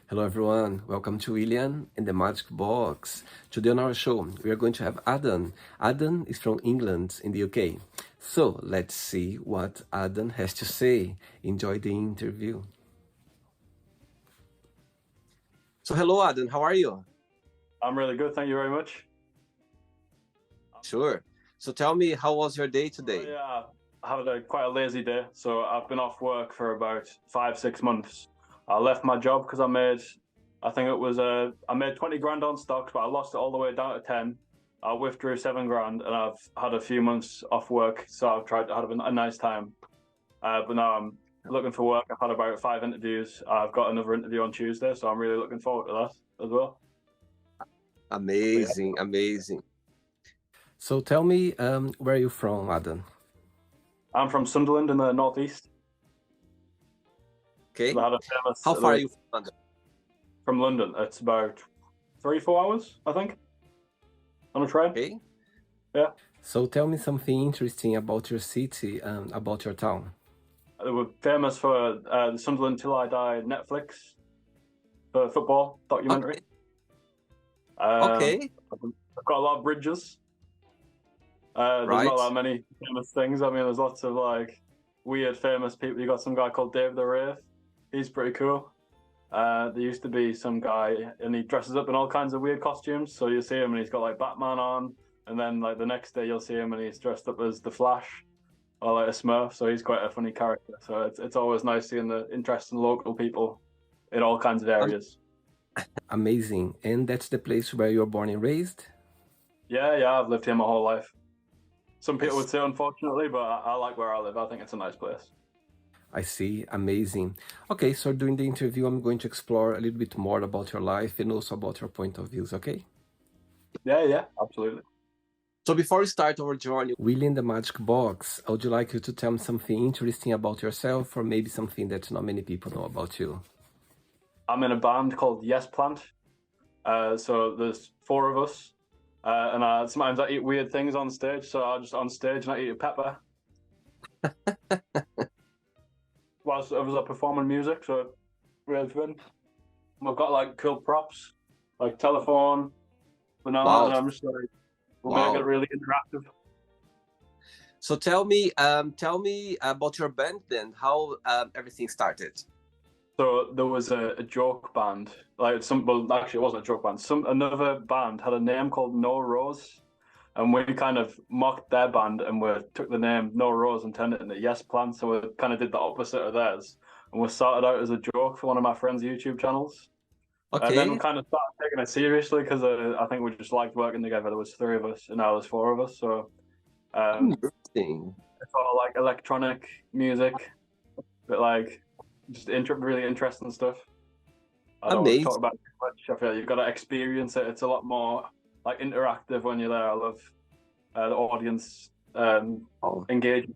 Hello everyone, welcome to William and the Magic Box. Today on our show, we are going to have Adam. Adam is from England in the UK. So let's see what Adam has to say. Enjoy the interview. So hello Adam, how are you? I'm really good, thank you very much. Sure. So tell me, how was your day today? Yeah, I had quite a lazy day, so I've been off work for about 5-6 months. I left my job because I think it was I made 20 grand on stocks, but I lost it all the way down to 10. I withdrew 7 grand, and I've had a few months off work, so I've tried to have a nice time. But now I'm looking for work. I've had about 5 interviews. I've got another interview on Tuesday, so I'm really looking forward to that as well. Amazing, amazing. So tell me, where are you from, Adam? I'm from Sunderland in the northeast. Okay. So I had a famous, How far are you from London? From London? It's about 3-4 hours, I think, on a train. Okay. Yeah. So tell me something interesting about your city and about your town. They were famous for the Sunderland Till I Die Netflix for football documentary. Okay. I've got a lot of bridges. There's Right. not that many famous things. I mean, there's lots of like weird famous people. You got some guy called Dave the Wraith. He's pretty cool. There used to be some guy, and he dresses up in all kinds of weird costumes. So you see him, and he's got like Batman on, and then like the next day you'll see him, and he's dressed up as the Flash or like a Smurf. So he's quite a funny character. So it's always nice seeing the interesting local people in all kinds of areas. Amazing. And that's the place where you were born and raised? Yeah, I've lived here my whole life. Some people would say unfortunately, but I like where I live. I think it's a nice place. I see. Amazing. Okay, so during the interview, I'm going to explore a little bit more about your life and also about your point of views, okay? Yeah, absolutely. So before we start our journey, William the Magic Box, I would like you to tell me something interesting about yourself or maybe something that not many people know about you. I'm in a band called Yes Plant. So there's 4 of us. And sometimes I eat weird things on stage. So I'm just on stage and I eat a pepper. Whilst I was performing music, so really fun. We've got like cool props, like telephone, banana, Wow. and I'm just like, we'll make it really interactive. So tell me about your band then, how everything started. So there was a joke band, like well, actually it wasn't a joke band. Another band had a name called No Rose, and we kind of mocked their band, and we took the name No Rose and turned it into Yes Plant. So we kind of did the opposite of theirs, and we started out as a joke for one of my friends' YouTube channels. Okay. And then we kind of started taking it seriously because I think we just liked working together. There was 3 of us, and now there's 4 of us. So Interesting. it's all like electronic music, but like just really interesting stuff. I don't want to talk about it too much. I feel you've got to experience it. It's a lot more like interactive when you're there. I love the audience engagement.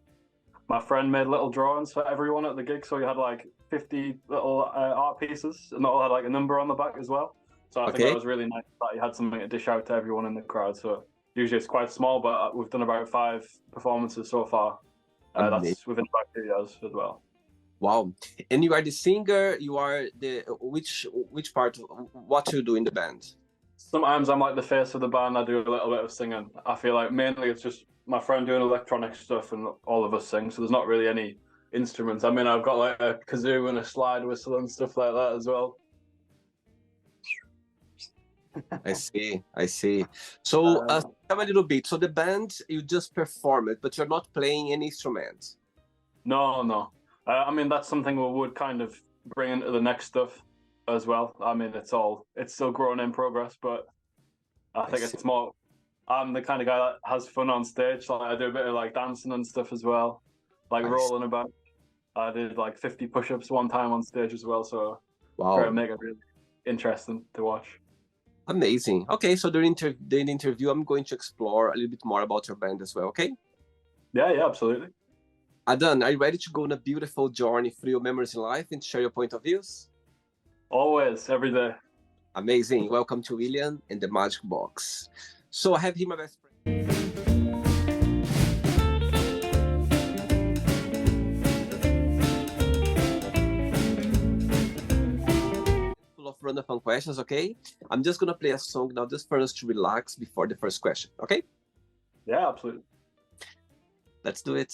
My friend made little drawings for everyone at the gig, so you had like 50 little art pieces, and they all had like a number on the back as well. So I think that was really nice that you had something to dish out to everyone in the crowd. So usually it's quite small, but we've done about 5 performances so far. That's within about 2 years as well. Wow. And you are the singer, you are the which part, what you do in the band? Sometimes I'm like the face of the band. I do a little bit of singing. I feel like mainly it's just my friend doing electronic stuff and all of us sing, so there's not really any instruments. I mean, I've got like a kazoo and a slide whistle and stuff like that as well. I see. So tell me a little bit. So the band, you just perform it, but you're not playing any instruments? No. I mean, that's something we would kind of bring into the next stuff as well. I mean, it's still growing in progress, but I think it's more, I'm the kind of guy that has fun on stage. Like I do a bit of like dancing and stuff as well, like rolling about. I did like 50 push-ups one time on stage as well, so try to make it really interesting to watch. Amazing. Okay, so during the interview, I'm going to explore a little bit more about your band as well, okay? Yeah, absolutely. Adam, are you ready to go on a beautiful journey through your memories in life and share your point of views? Always, every day. Amazing. Welcome to William and the Magic Box. So I have here my best friend. random fun questions, okay? I'm just gonna play a song now just for us to relax before the first question, okay? Yeah, absolutely. Let's do it.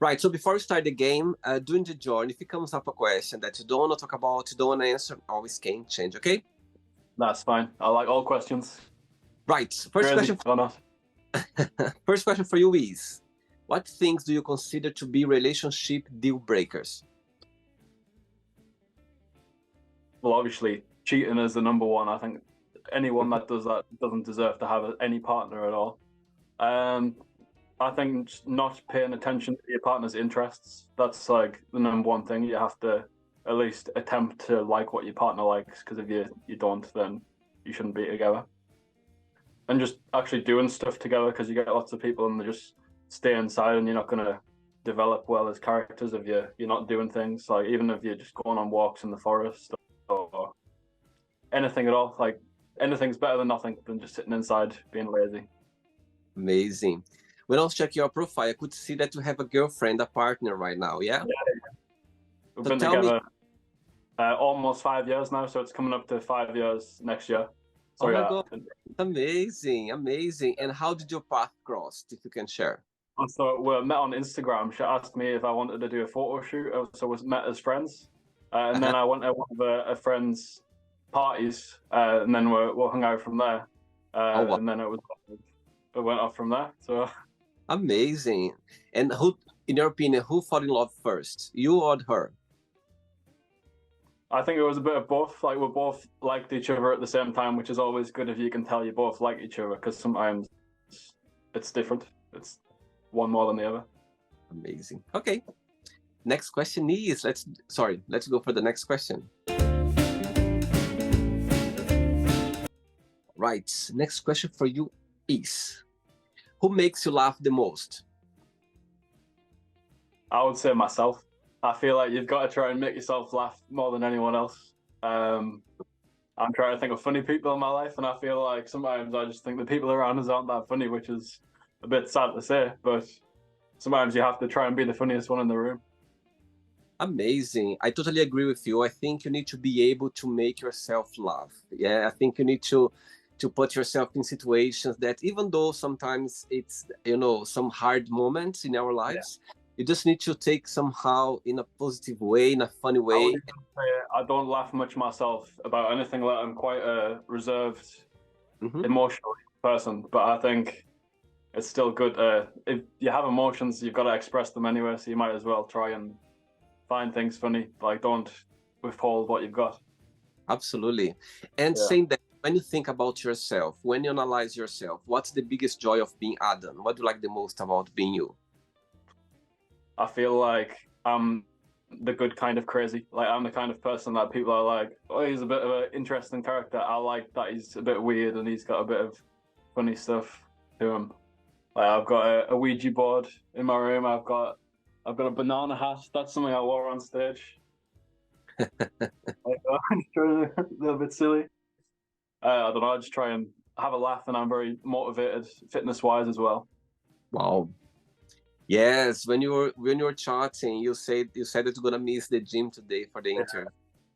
Right, so before we start the game, during the journey, if it comes up a question that you don't want to talk about, you don't want to answer, always can change, okay? That's fine. I like all questions. Right, first question. Or not. First question for you is, what things do you consider to be relationship deal breakers? Well, obviously, cheating is the number one. I think anyone that does that doesn't deserve to have any partner at all. I think not paying attention to your partner's interests, that's like the number one thing. You have to at least attempt to like what your partner likes, because if you don't, then you shouldn't be together. And just actually doing stuff together, because you get lots of people and they just stay inside and you're not going to develop well as characters if you're not doing things. Like even if you're just going on walks in the forest or anything at all, like anything's better than nothing than just sitting inside being lazy. Amazing. When I was checking your profile, I could see that you have a girlfriend, a partner right now, yeah? We've been together almost 5 years now, so it's coming up to 5 years next year. So, oh my God, amazing, amazing. And how did your path cross, if you can share? So we met on Instagram. She asked me if I wanted to do a photo shoot, so we met as friends. And then I went to one of a friend's parties, and then we hung out from there. Wow. And then it went off from there. So amazing. And who, in your opinion, who fell in love first, you or her? I think it was a bit of both. Like we both liked each other at the same time, which is always good if you can tell you both like each other, because sometimes it's different. It's one more than the other. Amazing. Okay. Next question is, let's go for the next question. Right. Next question for you is, who makes you laugh the most? I would say myself. I feel like you've got to try and make yourself laugh more than anyone else. I'm trying to think of funny people in my life, and I feel like sometimes I just think the people around us aren't that funny, which is a bit sad to say, but sometimes you have to try and be the funniest one in the room. Amazing. I totally agree with you. I think you need to be able to make yourself laugh. Yeah, I think you need to put yourself in situations that, even though sometimes it's, some hard moments in our lives, you just need to take somehow in a positive way, in a funny way. I don't laugh much myself about anything. Like I'm quite a reserved, emotional person, but I think it's still good. If you have emotions, you've got to express them anyway, so you might as well try and find things funny. Like don't withhold what you've got. Absolutely. And saying that, when you think about yourself, when you analyze yourself, what's the biggest joy of being Adam? What do you like the most about being you? I feel like I'm the good kind of crazy. Like I'm the kind of person that people are like, oh, he's a bit of an interesting character. I like that he's a bit weird and he's got a bit of funny stuff to him. Like I've got a Ouija board in my room. I've got a banana hat. That's something I wore on stage. Like, a little bit silly. I don't know. I just try and have a laugh, and I'm very motivated, fitness-wise as well. Wow. Yes, when you were chatting, you said that you're gonna miss the gym today for the interview.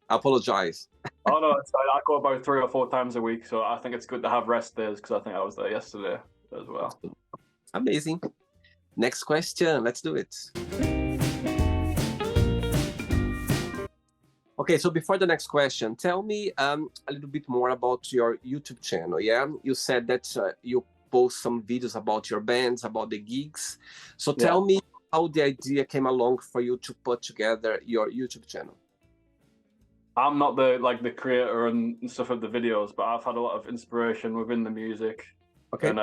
I apologize. Oh no, I go about 3 or 4 times a week, so I think it's good to have rest days, because I think I was there yesterday as well. Amazing. Next question. Let's do it. Okay, so before the next question, tell me a little bit more about your YouTube channel. Yeah, you said that you post some videos about your bands, about the gigs. So tell me how the idea came along for you to put together your YouTube channel. I'm not the creator and stuff of the videos, but I've had a lot of inspiration within the music. Okay. And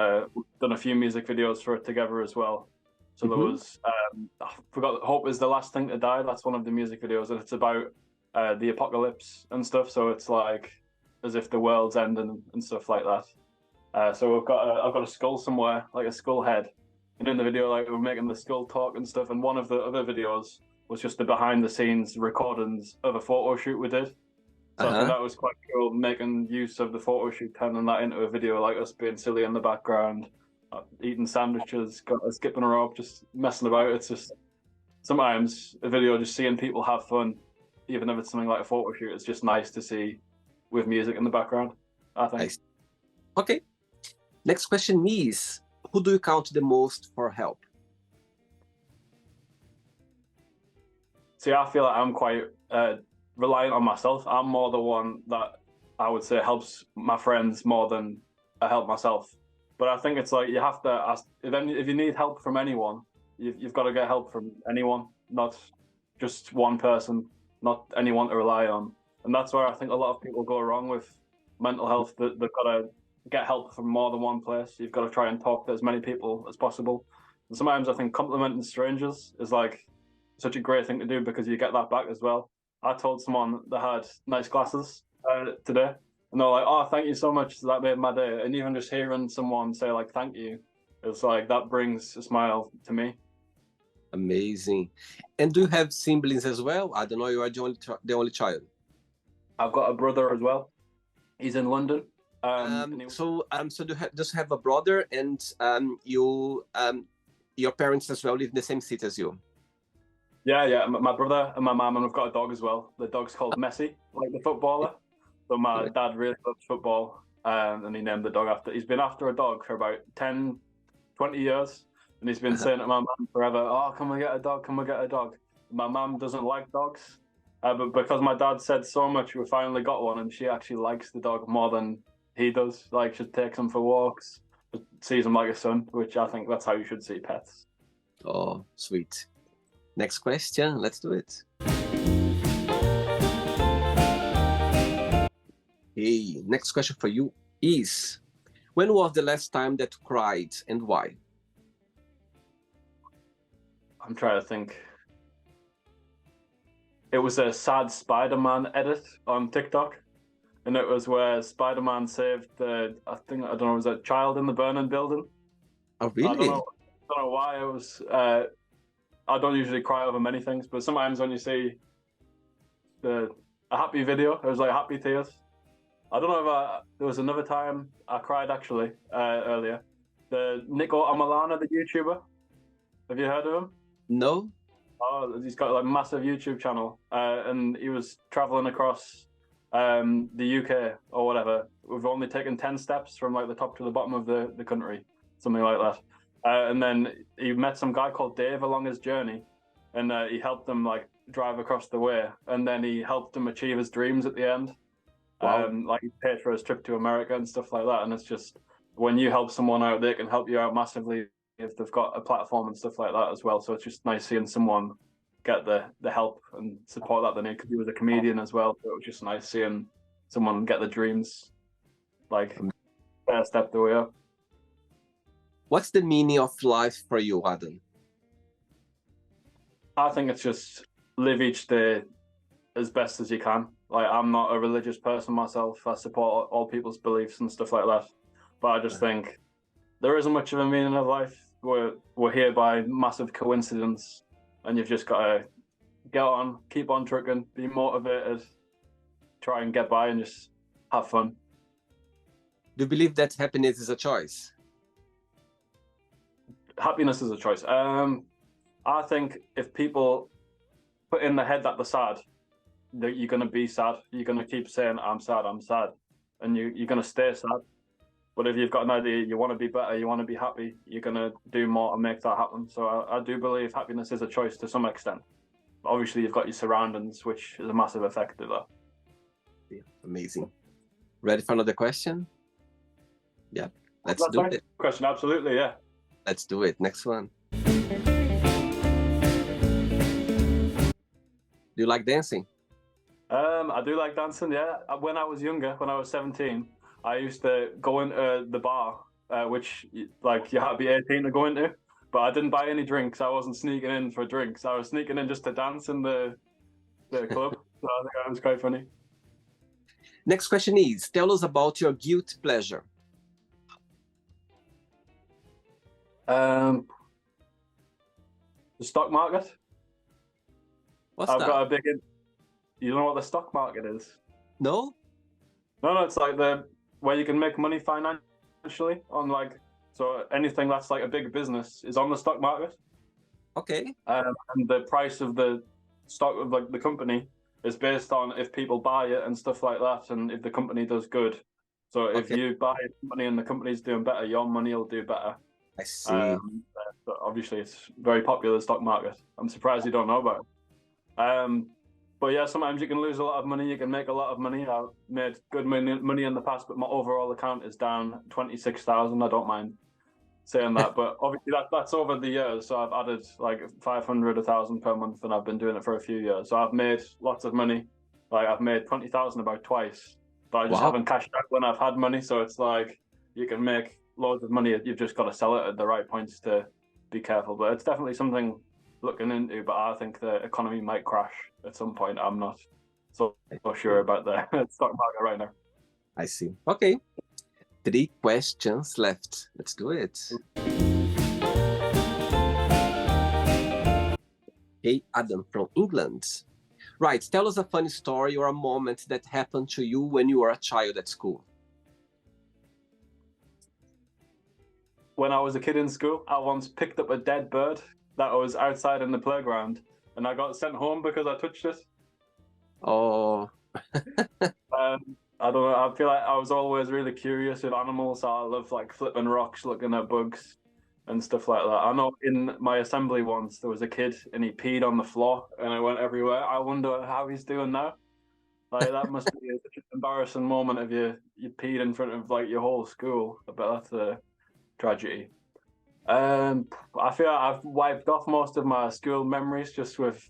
done a few music videos for it together as well. So there was, I forgot, Hope is the Last Thing to Die. That's one of the music videos, and it's about the apocalypse and stuff. So it's like as if the world's ending and stuff like that. So I've got a skull somewhere, like a skull head, and in the video, like we're making the skull talk and stuff. And one of the other videos was just the behind the scenes recordings of a photo shoot we did. So I think that was quite cool, making use of the photo shoot, turning that into a video, like us being silly in the background, eating sandwiches, skipping a rope, just messing about. It's sometimes a video just seeing people have fun, even if it's something like a photo shoot, it's just nice to see with music in the background, I think. Nice. Okay. Next question is, who do you count the most for help? See, I feel like I'm quite reliant on myself. I'm more the one that I would say helps my friends more than I help myself. But I think it's like you have to ask, if you need help from anyone, you've got to get help from anyone, not just one person, not anyone to rely on. And that's where I think a lot of people go wrong with mental health. They've got to get help from more than one place. You've got to try and talk to as many people as possible. And sometimes I think complimenting strangers is like such a great thing to do because you get that back as well. I told someone that had nice glasses today, and they're like, "Oh, thank you so much. That made my day." And even just hearing someone say like "thank you," it's like that brings a smile to me. Amazing. And do you have siblings as well? I don't know. You are the only child. I've got a brother as well. He's in London. So do you just have a brother, and your parents as well live in the same city as you? Yeah. My brother and my mum, and we've got a dog as well. The dog's called Messi, like the footballer. So my dad really loves football, and he named the dog after. He's been after a dog for about 10, 20 years, and he's been saying to my mum forever, "Oh, can we get a dog? Can we get a dog?" My mum doesn't like dogs, but because my dad said so much, we finally got one, and she actually likes the dog more than he does. Like, she takes him for walks, sees him like a son, which I think that's how you should see pets. Oh, sweet. Next question, let's do it. Hey, next question for you is, when was the last time that you cried and why? I'm trying to think. It was a sad Spider-Man edit on TikTok, and it was where Spider-Man saved I don't know, was a child in the burning building. Oh, really? I don't know why it was. I don't usually cry over many things, but sometimes when you see a happy video, it was like happy tears. I don't know if there was another time I cried actually earlier. The Nico Amalana, the YouTuber. Have you heard of him? No. Oh, he's got like a massive YouTube channel, and he was traveling across the UK or whatever. We've only taken 10 steps from like the top to the bottom of the country, something like that. And then he met some guy called Dave along his journey, and he helped him like drive across the way, and then he helped him achieve his dreams at the end. Wow. Like he paid for his trip to America and stuff like that. And it's just, when you help someone out, they can help you out massively if they've got a platform and stuff like that as well. So it's just nice seeing someone get the help and support that they need, because he was a comedian as well. So it was just nice seeing someone get the dreams like step the way up. What's the meaning of life for you, Adam? I think it's just live each day as best as you can. Like, I'm not a religious person myself. I support all people's beliefs and stuff like that. But I just think there isn't much of a meaning of life. We're here by massive coincidence, and you've just got to get on, keep on trucking, be motivated, try and get by and just have fun. Do you believe that happiness is a choice? Happiness is a choice. I think if people put in their head that they're sad, that you're going to be sad. You're going to keep saying, I'm sad, and you're going to stay sad. But if you've got an idea, you want to be better, you want to be happy, you're going to do more to make that happen. So I do believe happiness is a choice to some extent. But obviously, you've got your surroundings, which is a massive effect of that. Yeah, amazing. Ready for another question? Yeah, let's do it. Question, absolutely, yeah. Let's do it. Next one. Do you like dancing? I do like dancing, yeah. When I was younger, when I was 17, I used to go into the bar, which like you had to be 18 to go into, but I didn't buy any drinks. I wasn't sneaking in for drinks. I was sneaking in just to dance in the club. So I think that was quite funny. Next question is, tell us about your guilty pleasure. The stock market. What's that? Got a big. You don't know what the stock market is? No. No, it's like where you can make money financially on, like, so anything that's like a big business is on the stock market. Okay. And the price of the stock of like the company is based on if people buy it and stuff like that, and if the company does good. So if Okay. you buy a company and the company's doing better, your money will do better. I see. But obviously, it's very popular stock market. I'm surprised you don't know about it. But yeah, sometimes you can lose a lot of money. You can make a lot of money. I've made good money in the past, but my overall account is down 26,000. I don't mind saying that, but obviously that's over the years. So I've added like 500, 1,000 per month, and I've been doing it for a few years. So I've made lots of money. Like I've made 20,000 about twice, but I just Wow. haven't cashed out when I've had money. So it's like you can make loads of money. You've just got to sell it at the right points to be careful. But it's definitely something looking into. But I think the economy might crash at some point. I'm not so sure about the stock market right now. I see. Okay. 3 questions left. Let's do it. Hey, Adam from England. Right, tell us a funny story or a moment that happened to you when you were a child at school. When I was a kid in school, I once picked up a dead bird that was outside in the playground, and I got sent home because I touched it. Oh. I don't know. I feel like I was always really curious with animals. So I love like flipping rocks, looking at bugs and stuff like that. I know in my assembly once there was a kid and he peed on the floor and it went everywhere. I wonder how he's doing now. Like that must be such an embarrassing moment if you peed in front of like your whole school. I bet that's a tragedy. I feel like I've wiped off most of my school memories just with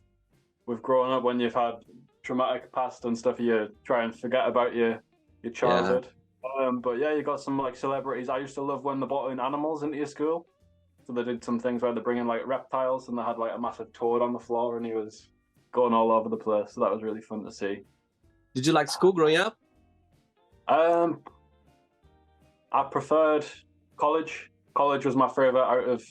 growing up. When you've had traumatic past and stuff, you try and forget about your childhood. But yeah, you got some like celebrities. I used to love when they brought in animals into your school. So they did some things where they bring in like reptiles, and they had like a massive toad on the floor, and he was going all over the place. So that was really fun to see. Did you like school growing up? I preferred college. College was my favorite out of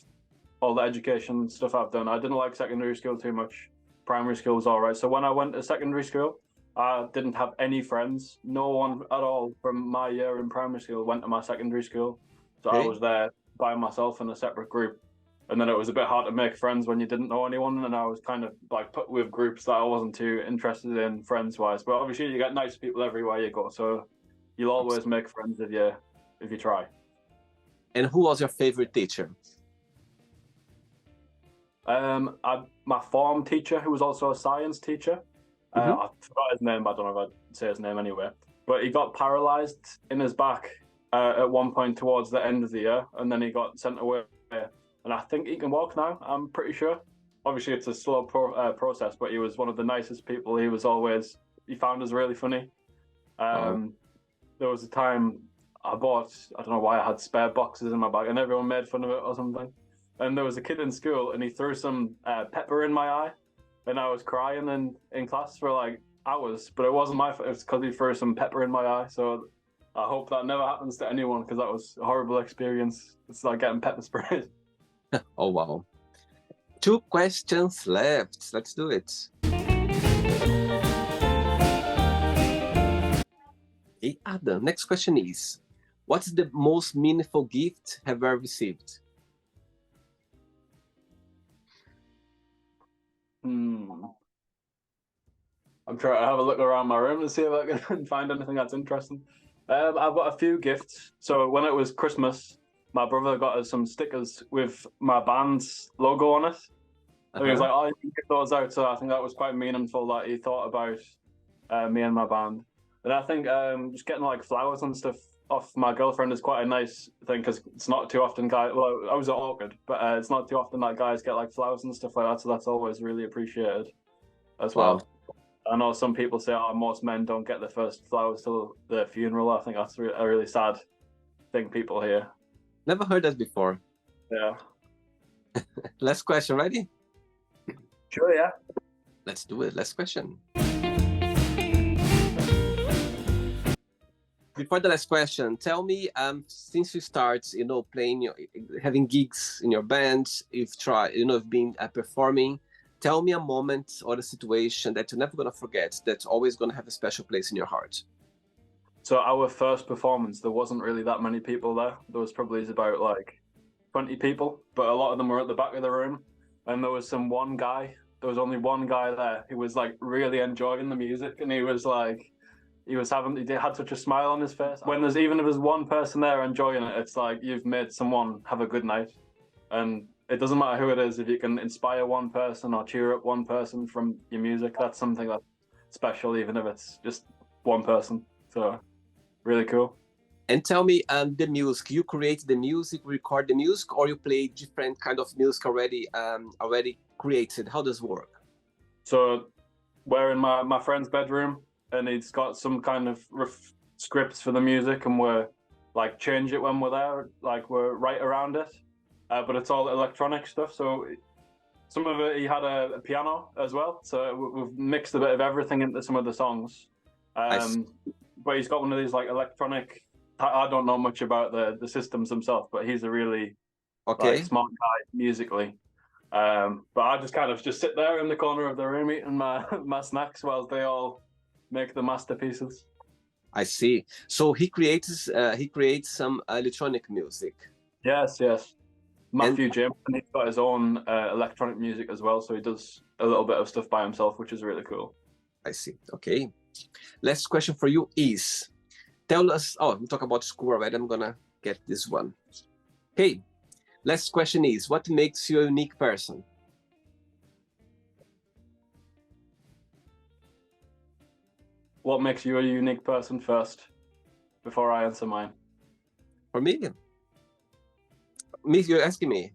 all the education stuff I've done. I didn't like secondary school too much. Primary school was all right. So when I went to secondary school, I didn't have any friends. No one at all from my year in primary school went to my secondary school. So I was there by myself in a separate group. And then it was a bit hard to make friends when you didn't know anyone. And I was kind of like put with groups that I wasn't too interested in friends wise. But obviously you get nice people everywhere you go. So you'll always make friends if you try. And who was your favorite teacher? My form teacher, who was also a science teacher, I forgot his name, but I don't know if I'd say his name anyway. But he got paralyzed in his back at one point towards the end of the year, and then he got sent away. And I think he can walk now, I'm pretty sure. Obviously, it's a slow process, but he was one of the nicest people. He found us really funny. There was a time I don't know why I had spare boxes in my bag, and everyone made fun of it or something. And there was a kid in school, and he threw some pepper in my eye, and I was crying in class for like hours. But it wasn't my fault; it was because he threw some pepper in my eye. So I hope that never happens to anyone, because that was a horrible experience. It's like getting pepper sprayed. Oh wow! 2 questions left. Let's do it. Hey Adam, next question is: what's the most meaningful gift have you ever received? I'm trying to have a look around my room to see if I can find anything that's interesting. I've got a few gifts. So when it was Christmas, my brother got us some stickers with my band's logo on it. And he was like, "Oh, you can get those out." So I think that was quite meaningful that he thought about me and my band. And I think just getting like flowers and stuff off my girlfriend is quite a nice thing, because it's not too often guys. Well, I was awkward, but it's not too often that guys get like flowers and stuff like that. So that's always really appreciated as well. I know some people say, "Oh, most men don't get the first flowers till the funeral." I think that's a really sad thing people hear. Never heard that before. Yeah. Last question, ready? Sure, yeah. Let's do it. Last question. Before the last question, tell me, since you start, playing, having gigs in your band, you've been performing. Tell me a moment or a situation that you're never gonna forget, that's always gonna have a special place in your heart. So our first performance, there wasn't really that many people there. There was probably about like 20 people, but a lot of them were at the back of the room. and there was one guy. There was only one guy there who was like really enjoying the music, and he had such a smile on his face. When even if there's one person there enjoying it, it's like you've made someone have a good night. And it doesn't matter who it is, if you can inspire one person or cheer up one person from your music, that's something that's special, even if it's just one person. So really cool. And tell me, the music, you create the music, record the music, or you play different kind of music already created? How does it work? So we're in my friend's bedroom, and he's got some kind of scripts for the music, and we're like change it when we're there, like we're right around it. But it's all electronic stuff. So some of it, he had a piano as well. So we've mixed a bit of everything into some of the songs. But he's got one of these like electronic, I don't know much about the systems themselves, but he's a really smart guy musically. But I just kind of sit there in the corner of the room eating my snacks while they all make the masterpieces. I see. So he creates some electronic music. Yes. Matthew James, and he's got his own electronic music as well, so he does a little bit of stuff by himself, which is really cool. I see. Okay. Last question for you is, tell us, we talk about school already, I'm gonna get this one. Okay. Last question is, what makes you a unique person? What makes you a unique person first, before I answer mine? For me, you're asking me?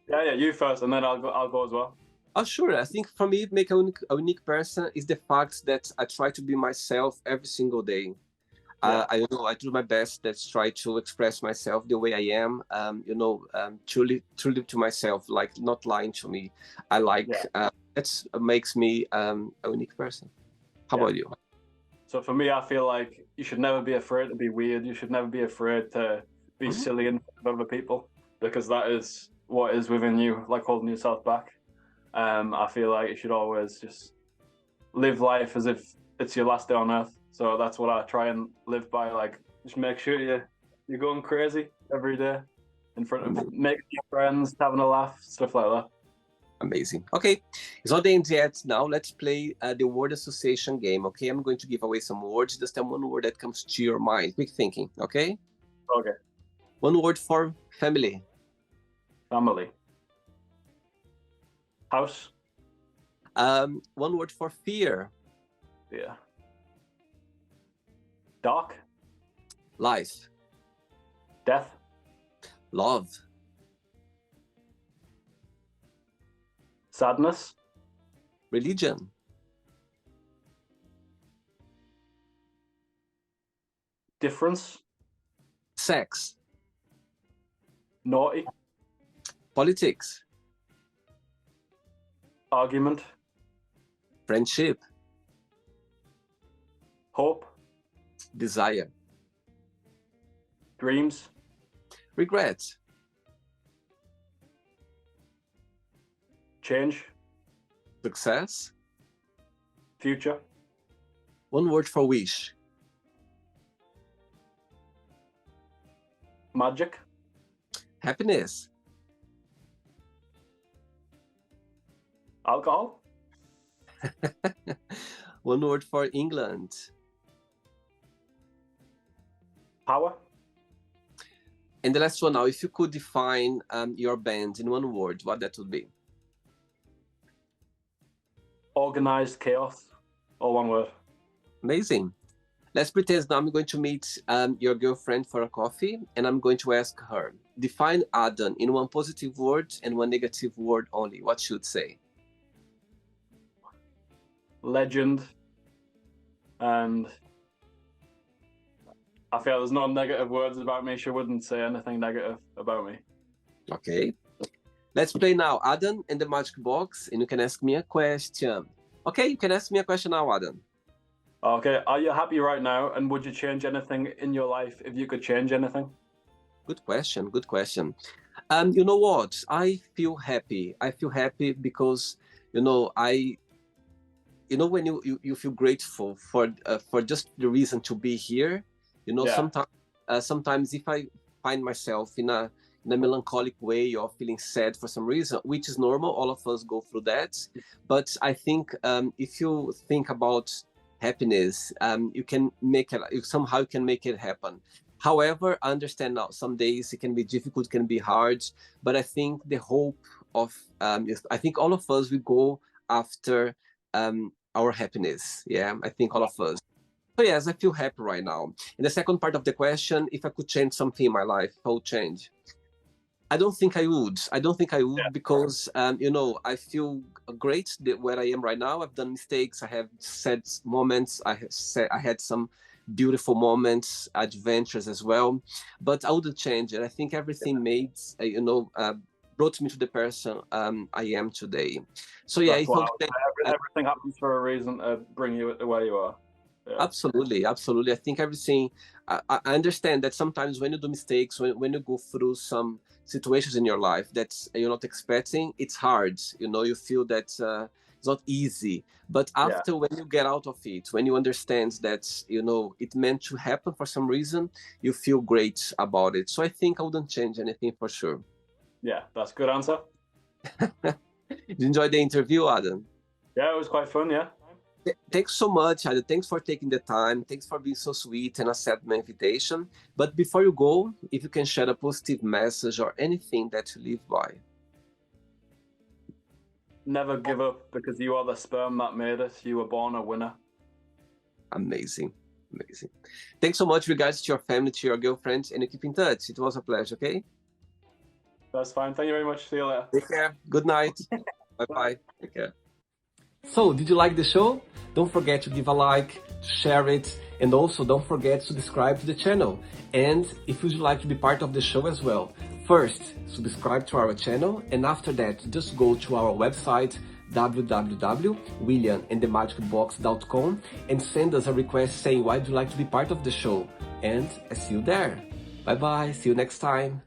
Yeah, you first, and then I'll go as well. Oh, sure. I think for me, make a unique person is the fact that I try to be myself every single day. Yeah. I do my best. That's try to express myself the way I am. Truly to myself, like not lying to me. I like that makes me a unique person. How about you? So for me, I feel like you should never be afraid to be weird. You should never be afraid to be silly in front of other people, because that is what is within you, like holding yourself back. I feel like you should always just live life as if it's your last day on earth. So that's what I try and live by. Like, just make sure you're going crazy every day in front of making new friends, having a laugh, stuff like that. Amazing. Okay, it's not the end yet. Now let's play the word association game. Okay, I'm going to give away some words. Just tell one word that comes to your mind. Quick thinking. Okay. Okay. One word for family. Family. House. One word for fear. Fear. Dark. Life. Death. Love. Sadness. Religion. Difference. Sex. Naughty. Politics. Argument. Friendship. Hope. Desire. Dreams. Regret. Change. Success. Future. One word for wish. Magic. Happiness. Alcohol. One word for England. Power. And the last one now, if you could define your band in one word, what that would be? Organized chaos, or one word. Amazing. Let's pretend now I'm going to meet your girlfriend for a coffee, and I'm going to ask her, define Adam in one positive word and one negative word only. What should say? Legend. And I feel there's no negative words about me. She wouldn't say anything negative about me. Okay. Let's play now, Adam and the Magic Box, and you can ask me a question. Okay, you can ask me a question now, Adam. Okay, are you happy right now, and would you change anything in your life if you could change anything? Good question, good question. You know what? I feel happy. I feel happy because, when you feel grateful for just the reason to be here, Yeah. sometimes if I find myself in in a melancholic way or feeling sad for some reason, which is normal. All of us go through that. But I think if you think about happiness, you can make it, somehow you can make it happen. However, I understand now some days it can be difficult, can be hard, but I think the hope of, I think all of us will go after our happiness. Yeah, I think all of us. So yes, I feel happy right now. In the second part of the question, if I could change something in my life, I would change. I don't think I would. I don't think I would because, you know, I feel great where I am right now. I've done mistakes. I have sad moments. I had some beautiful moments, adventures as well. But I wouldn't change it. I think everything made, you know, brought me to the person I am today. So yeah, everything happens for a reason to bring you the way you are. Yeah. Absolutely, absolutely. I think everything, I understand that sometimes when you do mistakes, when you go through some situations in your life that you're not expecting, it's hard. You know, you feel that it's not easy. But after when you get out of it, when you understand that, you know, it meant to happen for some reason, you feel great about it. So I think I wouldn't change anything for sure. Yeah, that's a good answer. Did you enjoy the interview, Adam? Yeah, it was quite fun, yeah. Thanks so much, Adam. Thanks for taking the time. Thanks for being so sweet and accept my invitation. But before you go, if you can share a positive message or anything that you live by. Never give up because you are the sperm that made it. You were born a winner. Amazing. Amazing. Thanks so much, regards to your family, to your girlfriend, and you keep in touch. It was a pleasure, okay? That's fine. Thank you very much. See you later. Take care. Good night. Bye-bye. Take care. So, did you like the show? Don't forget to give a like, to share it, and also don't forget to subscribe to the channel. And if you'd like to be part of the show as well, first, subscribe to our channel, and after that, just go to our website, www.williamandthemagicbox.com, and send us a request saying why you'd like to be part of the show. And I see you there. Bye-bye. See you next time.